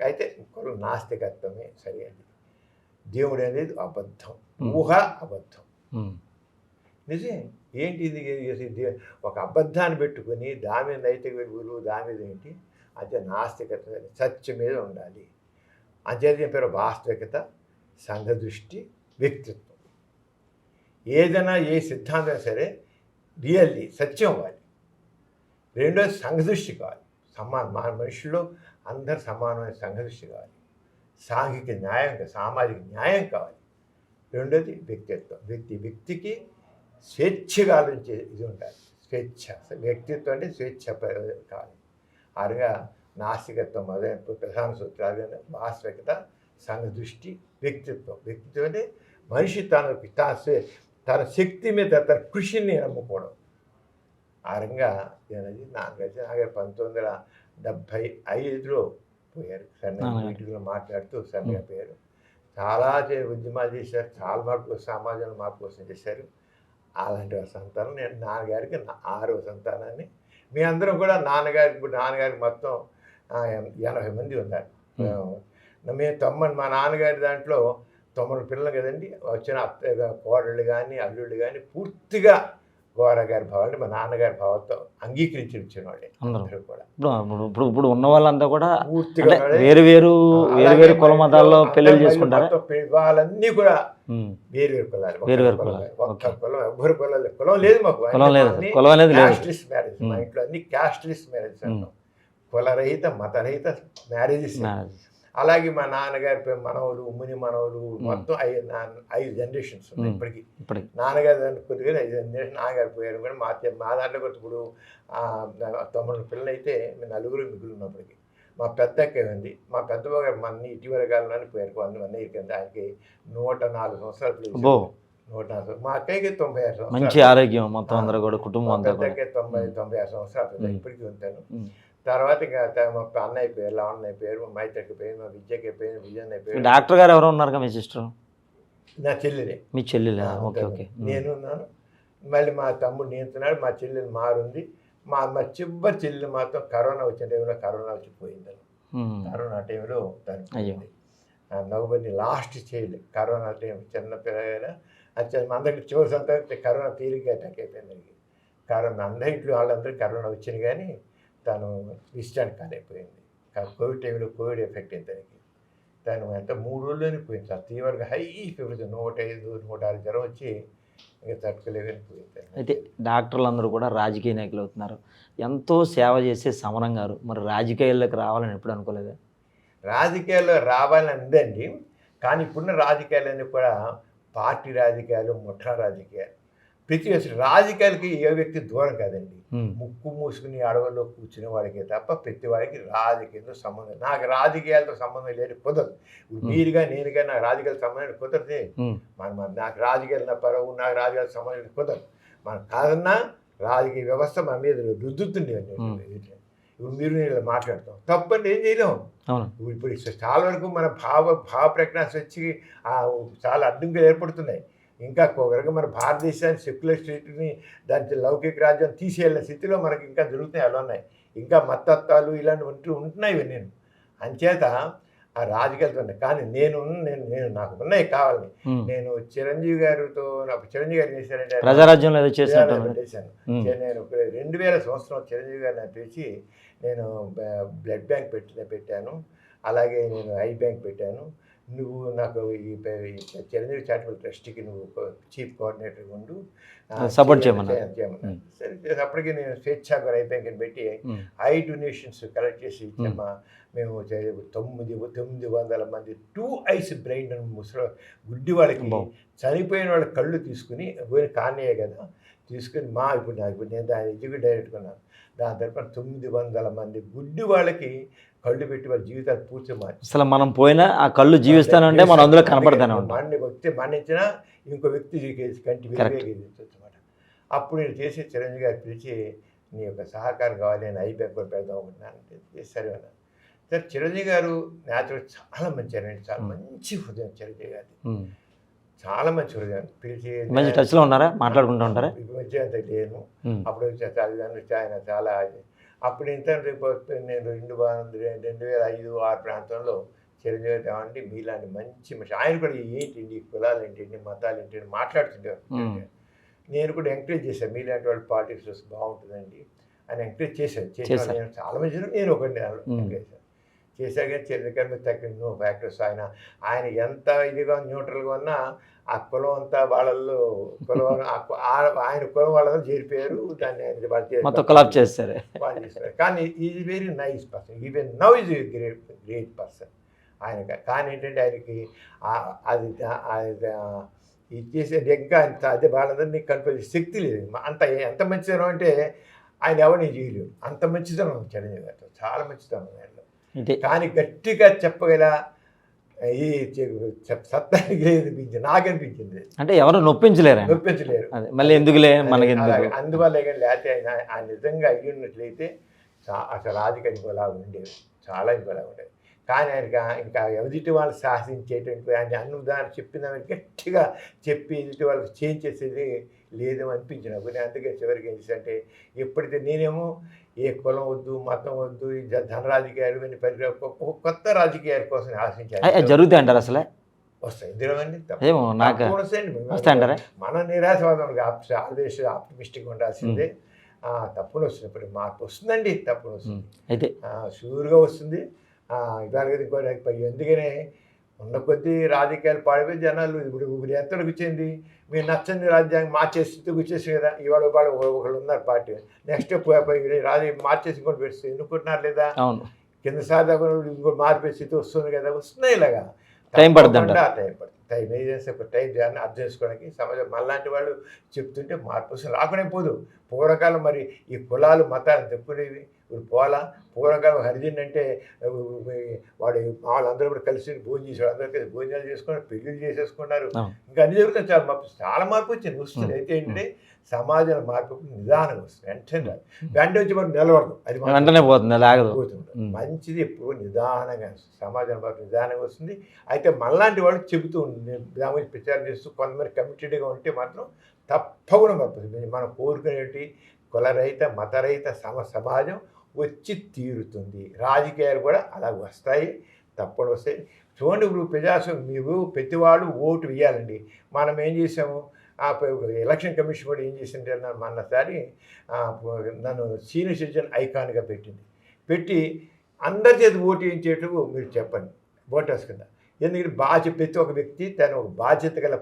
S2: అయితే కులం నాస్తికత్వమే సరి అండి. దేవుడు అనేది అబద్ధం, ఊహ అబద్ధం. నిజమే. ఏంటి ఇది ఒక అబద్ధాన్ని పెట్టుకుని దాని మీద నైతిక విలువలు దాని మీద ఏంటి అయితే నాస్తికత సత్యం మీద ఉండాలి. అంతే చెప్పారు వాస్తవికత, సంఘ దృష్టి, వ్యక్తిత్వం. ఏదైనా ఏ సిద్ధాంతం సరే రియల్లీ సత్యం అవ్వాలి. రెండోది సంఘదృష్టి కావాలి. మన మనుషుల్లో అందరు సమానమైన సంఘదృష్టి కావాలి. సాంఘిక న్యాయం, సామాజిక న్యాయం కావాలి. రెండోది వ్యక్తిత్వం. వ్యక్తికి స్వేచ్ఛగా ఆలోచించే ఇది ఉండాలి. స్వేచ్ఛ వ్యక్తిత్వం అంటే స్వేచ్ఛ కావాలి. అరుగా నాస్తికత్వం మొదలైన ప్రధాన సూత్రాలు వాస్తవికత, సంఘదృష్టి, వ్యక్తిత్వం. వ్యక్తిత్వం అంటే మనిషి తన శక్తి మీద తన కృషిని నమ్ముకోవడం. ఆ రంగా నాన్నగారు 1975లో పోయారు. సన్నగా వీటిలో మాట్లాడుతూ సన్నగా పోయారు. చాలా ఉద్యమాలు చేశారు. చాలా మార్పు సమాజంలో మార్పు కోసం చేశారు. అలాంటి సంతానం నేను నాన్నగారికి 6వ సంతానాన్ని. మీ అందరం కూడా నాన్నగారికి మొత్తం 80 మంది ఉన్నారు. మేము మా నాన్నగారి దాంట్లో 9 పిల్లలు కదండి. వచ్చిన కోడళ్ళు కానీ అల్లుళ్ళు కానీ పూర్తిగా గోరగారి భావాన్ని మా నాన్నగారి భావంతో అంగీకరించి ఇచ్చిన వాళ్ళే అందరూ కూడా.
S1: ఇప్పుడు ఉన్న వాళ్ళంతా కూడా పూర్తిగా వేరు కుల మతాల్లో పెళ్లి చేసుకుంటారు.
S2: వాళ్ళన్నీ కూడా వేరు కులాలు. ఒక్క కులం ఎవ్వరు కులం లేదు మాకు. క్యాస్ట్లిస్ట్ మ్యారేజ్. మా ఇంట్లో అన్ని క్యాస్ట్లిస్ట్ మ్యారేజ్ అంటాం. కులరహిత మతరహిత మ్యారేజెస్. అలాగే మా నాన్నగారి మనవలు ముని మనవలు మొత్తం 5 జనరేషన్స్ ఉన్నాయి ఇప్పటికీ. నాన్నగారి దాంట్లో కొద్దిగా 5 జనరేషన్ నాన్నగారు పోయారు కూడా. మా దాంట్లో కూడా ఇప్పుడు 9 పిల్లలు అయితే మేము 4 మిగులు ఉన్నప్పటికీ. మా పెద్ద అక్క ఉంది. మా పెద్ద గారు మన ఇటీవల కాలంలోనే పోయారు. 1 ఇయర్ కింద ఆయనకి 104 సంవత్సరాలు. 104. మా అక్కయ్యకి 96 సంవత్సరాలు. మంచి ఆరోగ్యం మొత్తం అందరూ కూడా కుటుంబం అంతా. పెద్ద అక్క 96 సంవత్సరాలు ఇప్పటికీ ఉంటాను. తర్వాత ఇంకా మా అన్న అయిపోయారు, లావణ్ అయిపోయారు, మా మైత్రికి అయిపోయింది, మా విద్యకి అయిపోయింది, విజయన్ అయిపోయారు. డాక్టర్ గారు ఎవరో ఉన్నారు మీ సిస్టర్? నా చెల్లెలే. మీ చెల్లెలే? నేను ఉన్నాను. మళ్ళీ మా తమ్ముడు నేర్చున్నాడు. మా చెల్లెలు మారుంది. మా చివరి చెల్లెలు మాత్రం కరోనా వచ్చిన టైంలో కరోనా వచ్చిపోయింది. కరోనా టైంలో తను నవ్వుని లాస్ట్ స్టేజ్ కరోనా టైం. చిన్న పిల్లగా అందరికి చివరి సంతానం కరోనా తేలిగ్గా అటాక్ అయిపోయింది. కరోనా అందరింట్లో వాళ్ళందరికీ కరోనా వచ్చింది కానీ తను డిశ్చార్జ్ కాలేకపోయింది. కోవిడ్ టైంలో కోవిడ్ ఎఫెక్ట్ అయింది తనకి. తను ఎంత 3 రోజుల్లోనే పోయింది. చాలా తీవ్రంగా హై ఫీవర్ 105, 106 జ్వరం వచ్చి ఇంకా తట్టుకోలేదని పోయింది. అయితే డాక్టర్లు అందరూ కూడా రాజకీయ నాయకులు అవుతున్నారు. ఎంతో సేవ చేసే సమరం గారు మరి రాజకీయాల్లోకి రావాలని ఎప్పుడు అనుకోలేదు? రాజకీయాల్లో రావాలని ఉందండి. కానీ ఇప్పుడున్న రాజకీయాలన్నీ కూడా పార్టీ రాజకీయాలు, ముఠా రాజకీయాలు. ప్రతి రాజకీయాలకి ఏ వ్యక్తి దూరం కాదండి. ముక్కు మూసుకుని అడవుల్లో కూర్చునే వాడికి తప్ప ప్రతి వాడికి రాజకీయాలతో సంబంధం. నాకు రాజకీయాలతో సంబంధం లేదు, కుదరదు. మీరుగా నేనుగా నాకు రాజకీయాలతో సంబంధం కుదరదే. నాకు రాజకీయాలు నా పరవు, నాకు రాజకీయాలతో సంబంధం కుదరదు. మనం కాదన్నా రాజకీయ వ్యవస్థ మన మీద రుద్దుతుంది. ఇప్పుడు మీరు నేను మాట్లాడతాం తప్పండి, ఏం చేయలేము. ఇప్పుడు చాలా వరకు మన భావ ప్రజ్ఞాస్ వచ్చి చాలా అడ్డంకులు ఏర్పడుతున్నాయి. ఇంకా ఒకరక మన భారతదేశాన్ని సెక్యులర్ స్టేట్ని దాని లౌకిక రాజ్యం తీసేయాలనే స్థితిలో మనకి ఇంకా జరుగుతున్నాయి. అలా ఉన్నాయి. ఇంకా మతత్వాలు ఇలాంటివి ఉంటున్నాయి. నేను అంచేత ఆ రాజకీయాలతో ఉన్నాయి. కానీ నేను నాకు ఉన్నాయి కావాలని. నేను చిరంజీవి గారితో చిరంజీవి గారు చేశారంటే ప్రజారాజ్యంలో చేశాను. నేను 2000 సంవత్సరం చిరంజీవి గారిని పిలిచి నేను బ్లడ్ బ్యాంక్ పెట్టాను. అలాగే నేను ఐ బ్యాంక్ పెట్టాను. నువ్వు నాకు ఈ చిరంజీవి చారిటబుల్ ట్రస్ట్కి నువ్వు చీఫ్ కోఆర్డినేటర్ ఉండు, సపోర్ట్ చేయమన్నా. సరే అప్పటికి నేను స్వేచ్ఛాగా ఐ బ్యాంక్ని పెట్టి ఐ డొనేషన్స్ కలెక్ట్ చేసి ఇచ్చామా. మేము 900 మంది 2 ఐస్ బ్రెయిన్ ముసలి గుడ్డి వాళ్ళకి చనిపోయిన వాళ్ళ కళ్ళు తీసుకుని పోయిన కానీయే కదా తీసుకుని ఇప్పుడు నేను దాని ఎగ్జిక్యూటివ్ డైరెక్టర్ ఉన్నాను. దాని తరపున 900 మంది గుడ్డి వాళ్ళకి కళ్ళు పెట్టి వాళ్ళ జీవితాలు పూర్తి మార్చి అసలు మనం పోయినా ఆ కళ్ళు జీవిస్తానంటే మనం అందులో కనపడతానే ఉంటాం. మరణించినా ఇంకో వ్యక్తి కంటి వెలిగించవచ్చు అనమాట. అప్పుడు నేను చేసి చిరంజీవి గారు పిలిచి నీ యొక్క సహకారం కావాలి, నేను ఐ బ్యాంక్ పెడదాం అనుకుంటున్నాను. సరే అన్నాను. సార్ చిరంజీవి గారు న్యాచురల్ చాలా మంచి అండి, చాలా మంచి హృదయం చిరంజీవి గారిది. చాలా మంచి హృదయం పిలిచి
S1: మంచి టచ్లో ఉన్నారా, మాట్లాడుకుంటూ ఉంటారా?
S2: ఈ మధ్య అంత లేను. అప్పుడు చదివాను ఆయన చాలా. అప్పుడు ఇంత నేను 2005-2006 ప్రాంతంలో చిరంజీవి ఏమంటే మీలాంటి మంచి మనిషి ఆయన కూడా ఏంటండి కులాలు ఏంటండి మతాలు ఏంటండి మాట్లాడుతుండేవారు. నేను కూడా ఎంకరేజ్ చేశాను, మీలాంటి వాళ్ళు పాలిటిక్స్ వస్తే బాగుంటుందండి అని ఎంకరేజ్ చేశాను. నేను చాలా మంది నేను ఒకటి ఎంకరేజ్ చేశాక చిరంజీవి మీద తగ్గిన నో ఫ్యాక్టర్స్. ఆయన ఎంత ఇదిగా న్యూట్రల్గా ఉన్నా ఆ కులం అంతా వాళ్ళల్లో కులం ఆయన కులం వాళ్ళలో చేరిపోయారు. దాన్ని
S1: మొత్తం కొలాప్స్ చేస్తారు.
S2: కానీ is very nice person. Even now is great person ఆయన. కానీ ఏంటంటే ఆయనకి అది ఇది చేసేది ఇంకా అంత అదే వాళ్ళందరినీ కంట్రోల్ చేసే శక్తి లేదు. ఎంత మంచిదనం అంటే ఆయన ఎవరిని చేయలేరు, అంత మంచిదనం చిరంజీవి గారితో. చాలా మంచిదనం ఆయనలో. కానీ గట్టిగా చెప్పగల ఈ సత్తానికి లేదు నాకు అనిపించింది.
S1: అంటే ఎవరు నొప్పించలేరు. మళ్ళీ ఎందుకులే మనకి
S2: అందువల్ల లేకపోతే ఆయన నిజంగా అయ్యున్నట్లయితే అసలు రాజకీయ ఇంకోలాగా ఉండేది, చాలా ఇంకోలాగా ఉండేది. కానీ ఆయనకి ఇంకా ఎదుటి వాళ్ళు శాసించేటువంటి ఆయన అన్నదాన్ని చెప్పిన గట్టిగా చెప్పి ఎదుటి వాళ్ళకి చేంజ్ చేసేది లేదు అనిపించినప్పుడు నేను అందుకే చివరికి ఏం చేశానంటే ఎప్పుడైతే నేనేమో ఏ కులం వద్దు మతం వద్దు ఈ ధన రాజకీయాలు ఇవన్నీ కొత్త రాజకీయాల కోసం ఆశించాలి.
S1: జరుగుతాయి అంటారు అసలే
S2: వస్తాయి ఇందులోండి
S1: వస్తాయంటారా?
S2: మన నిరాశవాదం ఆల్వేస్ ఆప్టిమిస్టిక్ ఉండాల్సిందే. తప్పులు వస్తున్నప్పుడు మార్పు వస్తుందండి, తప్పులు వస్తుంది అయితే షూర్గా వస్తుంది. ఇవాళ ఎందుకనే ఉన్న కొద్దీ రాజకీయాలు పాడిపోయి జనాలు ఇప్పుడు ఎంతకు వచ్చింది మీరు నచ్చని రాజ్యాంగం మార్చేసి స్థితికి వచ్చేసి కదా. ఇవాళ ఒకళ్ళు ఉన్నారు పార్టీ, నెక్స్ట్ మార్చేసి ఇంకోటి పెడితే ఎన్నుకుంటున్నారు లేదా, కింద సాధన ఇంకోటి మార్పే స్థితి వస్తుంది కదా. వస్తున్నాయి ఇలాగా,
S1: టైం పడుతుంది.
S2: టైం ఏం చేస్తే టైం చేయాలని అర్థం చేసుకోవడానికి సమాజం మనలాంటి వాళ్ళు చెప్తుంటే మార్పు వస్తుంది. రాకునే పోదు. పూర్వకాలం మరి ఈ కులాలు మతాలు తెప్పుడేవి ఇప్పుడు పోలా. పూర్వకాలం హరిజన్ అంటే వాడు వాళ్ళందరూ కూడా కలిసి భోజనం చేసేవాడు, అందరూ కలిసి భోజనాలు చేసుకున్నారు, పెళ్లిళ్ళు చేసేసుకున్నారు. ఇంకా అన్ని జరుగుతుంది. చాలా మార్పు వచ్చింది, వస్తుంది. అయితే ఏంటంటే సమాజంలో మార్పు నిదానంగా వస్తుంది, వెంటనే వెంట వచ్చి మనం నిలబడదు, అది
S1: వెంటనే పోతుంది.
S2: మంచిది ఎప్పుడు నిదానంగా సమాజం మార్పు నిదానంగా వస్తుంది. అయితే మనలాంటి వాళ్ళు చెబుతూ దాని గురించి ప్రచారం చేస్తూ కొంతమంది కమిటెడ్గా ఉంటే మాత్రం తప్పకుండా పంపుతుంది. మనం కోరుకునేటి కులరహిత మతరహిత సమాజం వచ్చి తీరుతుంది. రాజకీయాలు కూడా అలా వస్తాయి, తప్పకుండా వస్తాయి. చూడండి ఇప్పుడు ప్రజాస్వామ్యం మీరు ప్రతివాడు ఓటు వేయాలండి. మనం ఏం చేసాము, ఎలక్షన్ కమిషన్ కూడా ఏం చేసింటే మొన్నసారి నన్ను సీనియర్ సిటిజన్ ఐకాన్గా పెట్టి అందరి చేతి ఓటు వేయించేటప్పుడు మీరు చెప్పండి ఓటర్స్ కింద. ఎందుకంటే ప్రతి ఒక్క వ్యక్తి తను ఒక బాధ్యత గల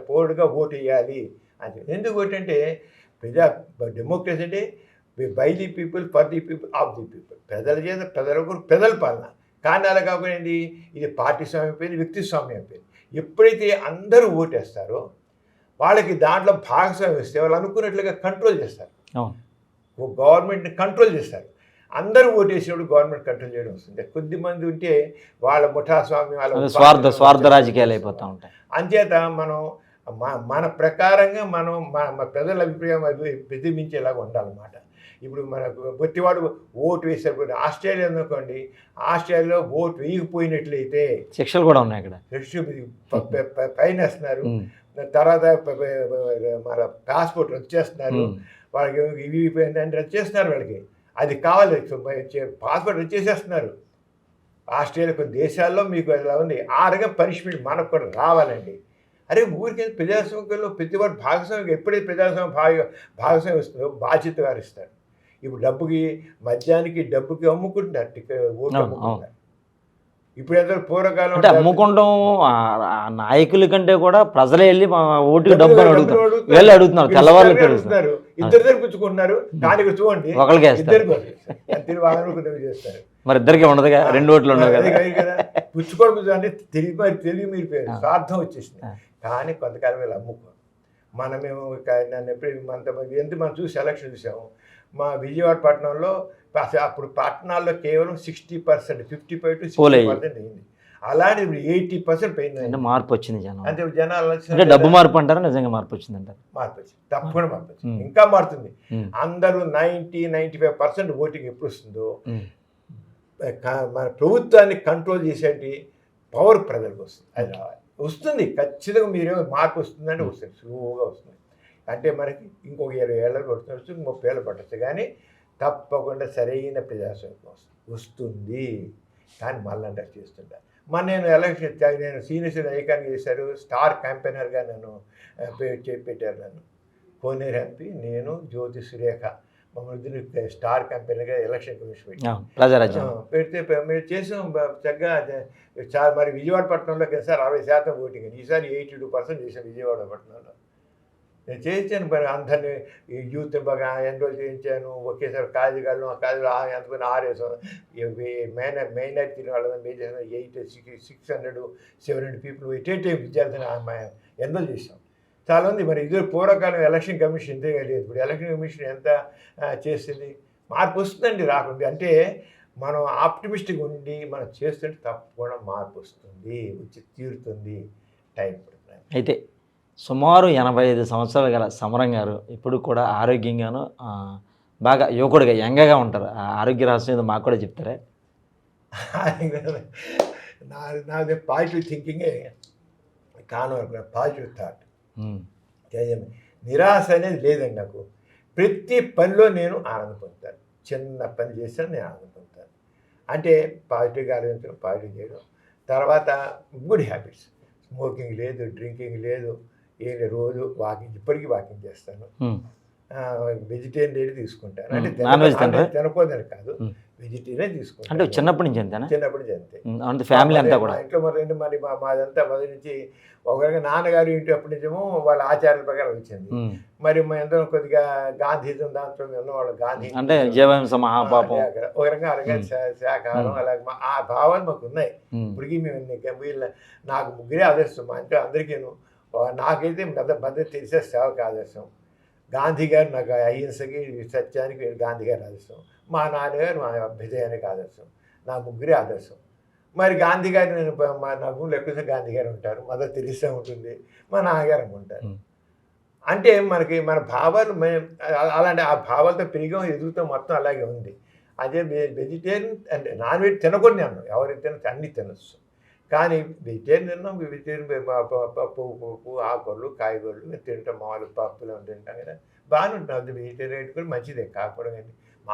S2: పౌరుడిగా ఓటు వేయాలి అని. ఎందుకు ఓటు అంటే డెమోక్రసీ అంటే by the people for the people of the people, ప్రజల చేత ప్రజల పాలన. కానీ అలా కాకుండా ఇది పార్టీ స్వామ్యం అయిపోయింది, వ్యక్తి స్వామ్యం అయిపోయింది. ఎప్పుడైతే అందరూ ఓటేస్తారో వాళ్ళకి దాంట్లో భాగస్వామ్యం ఇస్తే వాళ్ళు అనుకున్నట్లుగా కంట్రోల్ చేస్తారు, గవర్నమెంట్ని కంట్రోల్ చేస్తారు. అందరూ ఓటేసినప్పుడు గవర్నమెంట్ కంట్రోల్ చేయడం వస్తుంది. కొద్దిమంది ఉంటే వాళ్ళ ముఠాస్వామ్యం, వాళ్ళ
S1: స్వార్థ రాజకీయాలు అయిపోతూ ఉంటాయి.
S2: అంచేత మనం మన ప్రకారంగా మనం మన ప్రజల అభిప్రాయం ప్రతిబింబించేలాగా ఉండాలన్నమాట. ఇప్పుడు మనకు ప్రతివాడు ఓటు వేసేప్పుడు ఆస్ట్రేలియా అనుకోండి, ఆస్ట్రేలియాలో ఓటు వేయకపోయినట్లయితే
S1: శిక్షలు కూడా ఉన్నాయి, అక్కడ
S2: ఫైన్ వేస్తున్నారు. తర్వాత మన పాస్పోర్ట్ రద్దు చేస్తున్నారు, వాళ్ళకి ఇవి రద్దు చేస్తున్నారు. వాళ్ళకి అది కావాలి, పాస్పోర్ట్ రద్దు చేసేస్తున్నారు. ఆస్ట్రేలియా కొన్ని దేశాల్లో మీకు అలా ఉంది. ఆ రకంగా పనిష్మెంట్ మనకు కూడా రావాలండి. అరే ఊరికే ప్రజాస్వామ్యంలో ప్రతివాడు భాగస్వామ్యం, ఎప్పుడైతే భాగస్వామ్యం వస్తుందో బాధ్యత గారు ఇస్తారు. ఇప్పుడు డబ్బుకి అమ్ముకుంటున్నారు, ఓటు అమ్ముకుంటున్నారు. ఇప్పుడు ఎంత పూర్వకాలం
S1: అంటే అమ్ముకుంటాం, నాయకుల కంటే కూడా ప్రజలే వెళ్ళి ఓటుకి డబ్బు అడుగుతున్నారు, తెల్లవాళ్ళు
S2: పెరుగుతున్నారు, ఇద్దరు పుచ్చుకుంటున్నారు. కానీ ఇక్కడ చూడండి
S1: ఒకరికి
S2: చేస్తారు,
S1: మరి ఇద్దరికి ఉండదుగా, 2 ఓట్లు ఉండదు
S2: కదా. పుచ్చుకోవడం అంటే తెలివి మీరిపోయారు, స్వార్థం వచ్చేసింది. కానీ కొంతకాలం వీళ్ళు అమ్ముకోరు. మనమేమో నన్ను ఎప్పుడు ఎంత మనం చూసి ఎలక్షన్ చూసాము. మా విజయవాడ పట్టణంలో అప్పుడు పట్టణాల్లో కేవలం 60%, 55 to 60% అయింది. అలాంటి ఇప్పుడు 80% పోయింది.
S1: మార్పు వచ్చింది జనం,
S2: అంటే జనాలు
S1: డబ్బు మార్పు అంటారా, నిజంగా మార్పు వచ్చింది అంటారు?
S2: మార్పు వచ్చింది, తప్పకుండా మార్పు వచ్చింది, ఇంకా మారుతుంది. అందరూ 90-95% ఓటింగ్ ఎప్పుడు వస్తుందో మన ప్రభుత్వాన్ని కంట్రోల్ చేసేటి పవర్ ప్రజలకు వస్తుంది, అది రావాలి. వస్తుంది ఖచ్చితంగా. మీరు మార్పు వస్తుందంటే వస్తుంది, స్లోగా వస్తుంది. అంటే మనకి ఇంకొక 20 ఏళ్ళు పడుతుంది, 30 ఏళ్ళు పట్టచ్చు, కానీ తప్పకుండా సరైన ప్రజాస్వామ్యం వస్తుంది. కానీ మళ్ళీ అంటే చేస్తుంటారు. నేను ఎలక్షన్ నేను సీనియర్ ఐకాన్ చేశారు, స్టార్ క్యాంపెయినర్గా నన్ను పెట్టారు. నన్ను కోనేరు ఎంపీ, నేను జ్యోతి సురేఖ మమ్మల్ని స్టార్ క్యాంపెయినర్గా ఎలక్షన్ కమిషన్ పెడితే మేము చేసాం చక్కగా. చాలా మరి విజయవాడ పట్టణంలో సార్ 60% ఓటింగ్, ఈసారి 82% చేశాను విజయవాడ పట్టణంలో. నేను చేయించాను మరి అందరినీ, యూత్ బాగా ఎన్రోల్ చేయించాను. ఒకేసారి కాలేజీగాళ్ళు ఎంతమంది 6 మైనార్టీ వాళ్ళని చేసాను. 600-700 పీపుల్ ఎయిటీ విద్యార్థులు ఎన్రోల్ చేసాం. చాలామంది. మరి ఇది పూర్వకాలం ఎలక్షన్ కమిషన్ ఇంతే లేదు. ఇప్పుడు ఎలక్షన్ కమిషన్ ఎంత చేసింది? మార్పు వస్తుందండి రాకుండా. అంటే మనం ఆప్టిమిస్టిక్ ఉండి మనం చేస్తుంటే తప్పకుండా మార్పు వస్తుంది, వచ్చి తీరుతుంది, టైం పడుతుంది.
S1: అయితే సుమారు 85 సంవత్సరాలు గల సమరం గారు ఇప్పుడు కూడా ఆరోగ్యంగాను బాగా యువకుడిగా యంగగా ఉంటారు. ఆ ఆరోగ్య రహస్యం ఏదో మాకు కూడా చెప్తారా?
S2: నాది పాజిటివ్ థింకింగే కాను, పాజిటివ్ థాట్. నిరాశ అనేది లేదండి నాకు. ప్రతి పనిలో నేను ఆనందం పొందుతాను. చిన్న పని చేసినా నేను ఆనందం పొందుతాను. అంటే పాజిటివ్గా ఆలోచించడం, పాజిటివ్ చేయడం. తర్వాత గుడ్ హ్యాబిట్స్, స్మోకింగ్ లేదు, డ్రింకింగ్ లేదు, ఏం రోజు వాకింగ్, ఇప్పటికీ వాకింగ్ చేస్తాను. వెజిటేరియన్ డైట్ తీసుకుంటాను. అంటే తినకూడదని కాదు, వెజిటేరియన్ తీసుకుంటాను.
S1: అంటే చిన్నప్పటి నుంచి అంతేనా?
S2: చిన్నప్పటి నుంచి అంతే.
S1: అంటే ఫ్యామిలీ అంతా కూడా
S2: ఇంట్లో మరి మాదంతా మొదటి నుంచి ఒకరికి నాన్నగారు ఇంటి అప్పటి నుంచేమో వాళ్ళ ఆచారాల ప్రకారం వచ్చింది. మరి మా ఎంతో కొద్దిగా గాంధీజం దాంట్లో ఉన్నవాళ్ళు, గాంధీ
S1: అంటే జీవహింస మహాపాపం,
S2: ఒక రకంగా శాఖాహారం, అలాగే ఆ భావాలు మాకు ఉన్నాయి. ఇప్పటికీ మేము వీళ్ళ నాకు ముగ్గురే ఆదర్శం. మా ఇంట్లో అందరికీను. నాకైతే మద్దతు తెలిసే సేవకు ఆదర్శం. గాంధీ గారు నాకు అహింసకి, సత్యానికి గాంధీ గారు ఆదర్శం. మా నాన్నగారు మా అభ్యుదయానికి ఆదర్శం. నా ముగ్గురే ఆదర్శం. మరి గాంధీ గారు నేను నా ఊళ్ళో ఎక్కువ గాంధీ గారు ఉంటారు, మదర్ తెరిసా ఉంటుంది, మా నాన్నగారు ఉంటారు. అంటే మనకి మన భావాలు అలాంటి ఆ భావాలతో పెరిగాం, ఎదుగుతాం, మొత్తం అలాగే ఉంది. అదే వెజిటేరియన్ అంటే నాన్ వెజ్ తినకూడదు అన్నాం. ఎవరైతే అన్నీ తినచ్చు, కానీ వెజిటేరియన్ తిన్నాం. వెజిటేరియన్ పప్పు, ఆకుకూరలు, కాయగూరలు తింటాం. మామూలు పప్పులు తింటాం కదా, బాగానే ఉంటుంది. అది వెజిటేరియన్ కూడా మంచిదే కాకపోవడం. కానీ